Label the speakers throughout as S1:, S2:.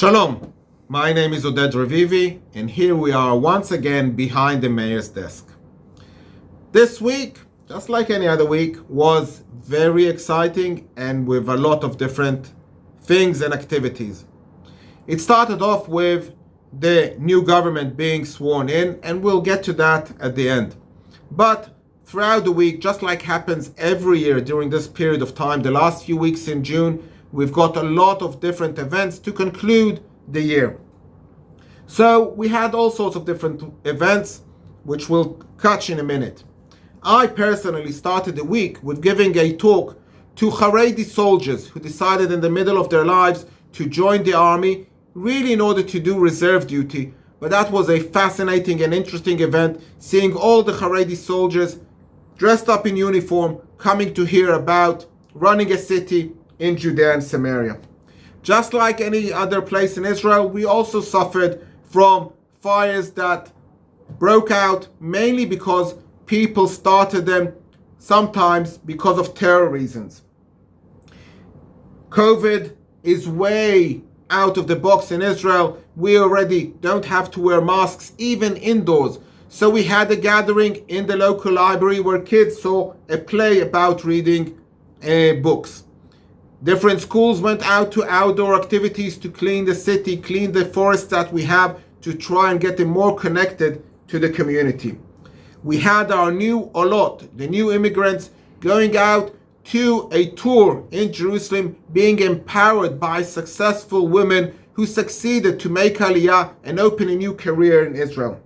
S1: Shalom, my name is Revivi, and here we are once again behind the mayor's desk. This week, just like any other week, was very exciting and with a lot of different things and activities. It started off with the new government being sworn in, and we'll get to that at the end. But throughout the week, just like happens every year during this period of time, the last few weeks in June, we've got a lot of different events to conclude the year. So we had all sorts of different events, which we'll catch in a minute. I personally started the week with giving a talk to Haredi soldiers who decided in the middle of their lives to join the army, really in order to do reserve duty. But that was a fascinating and interesting event, seeing all the Haredi soldiers dressed up in uniform, coming to hear about running a city in Judea and Samaria. Just like any other place in Israel, we also suffered from fires that broke out mainly because people started them, sometimes because of terror reasons. COVID is way out of the box in Israel. We already don't have to wear masks even indoors. So we had a gathering in the local library where kids saw a play about reading books. Different schools went out to outdoor activities to clean the city, clean the forests that we have, to try and get them more connected to the community. We had our new Olot, the new immigrants, going out to a tour in Jerusalem, being empowered by successful women who succeeded to make Aliyah and open a new career in Israel.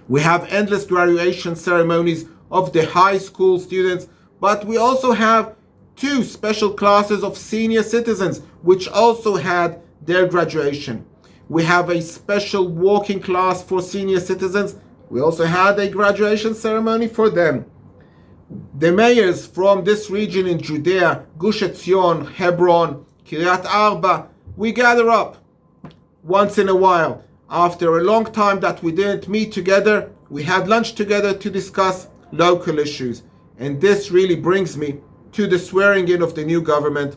S1: We have endless graduation ceremonies of the high school students, but we also have two special classes of senior citizens, which also had their graduation. We have a special walking class for senior citizens. We also had a graduation ceremony for them. The mayors from this region in Judea, Gush Etzion, Hebron, Kiryat Arba, we gather up once in a while. After a long time that we didn't meet together, we had lunch together to discuss local issues. And this really brings me to the swearing in of the new government,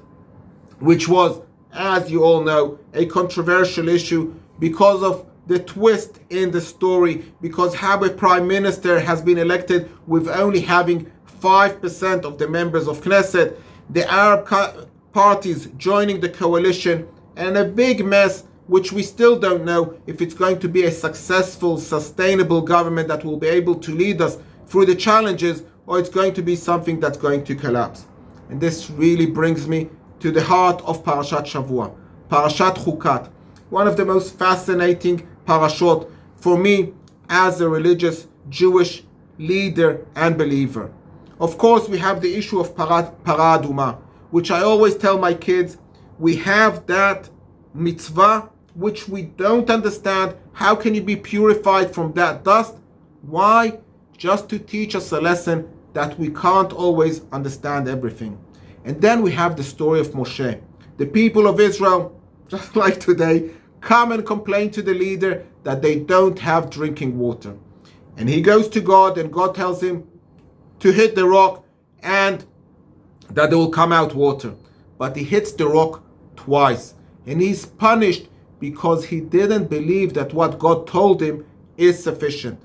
S1: which was, as you all know, a controversial issue because of the twist in the story, because how a prime minister has been elected with only having 5% of the members of Knesset, the Arab parties joining the coalition, and a big mess which we still don't know if it's going to be a successful, sustainable government that will be able to lead us through the challenges, or it's going to be something that's going to collapse. And this really brings me to the heart of Parashat Shavua, Parashat Chukat, one of the most fascinating parashot for me as a religious Jewish leader and believer. Of course, we have the issue of Para Aduma, which I always tell my kids, we have that mitzvah which we don't understand. How can you be purified from that dust? Why? Just to teach us a lesson that we can't always understand everything. And then we have the story of Moshe. The people of Israel, just like today, come and complain to the leader that they don't have drinking water. And he goes to God, and God tells him to hit the rock and that there will come out water. But he hits the rock twice, and he's punished because he didn't believe that what God told him is sufficient.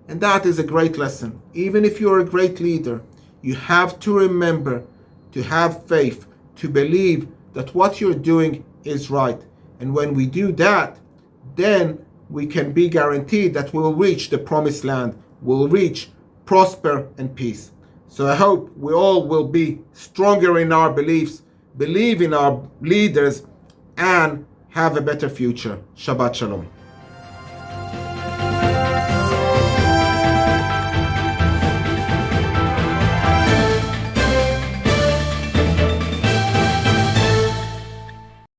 S1: And that is a great lesson. Even if you're a great leader, you have to remember to have faith, to believe that what you're doing is right. And when we do that, then we can be guaranteed that we'll reach the promised land, we'll reach prosper and peace. So I hope we all will be stronger in our beliefs, believe in our leaders, and have a better future. Shabbat Shalom.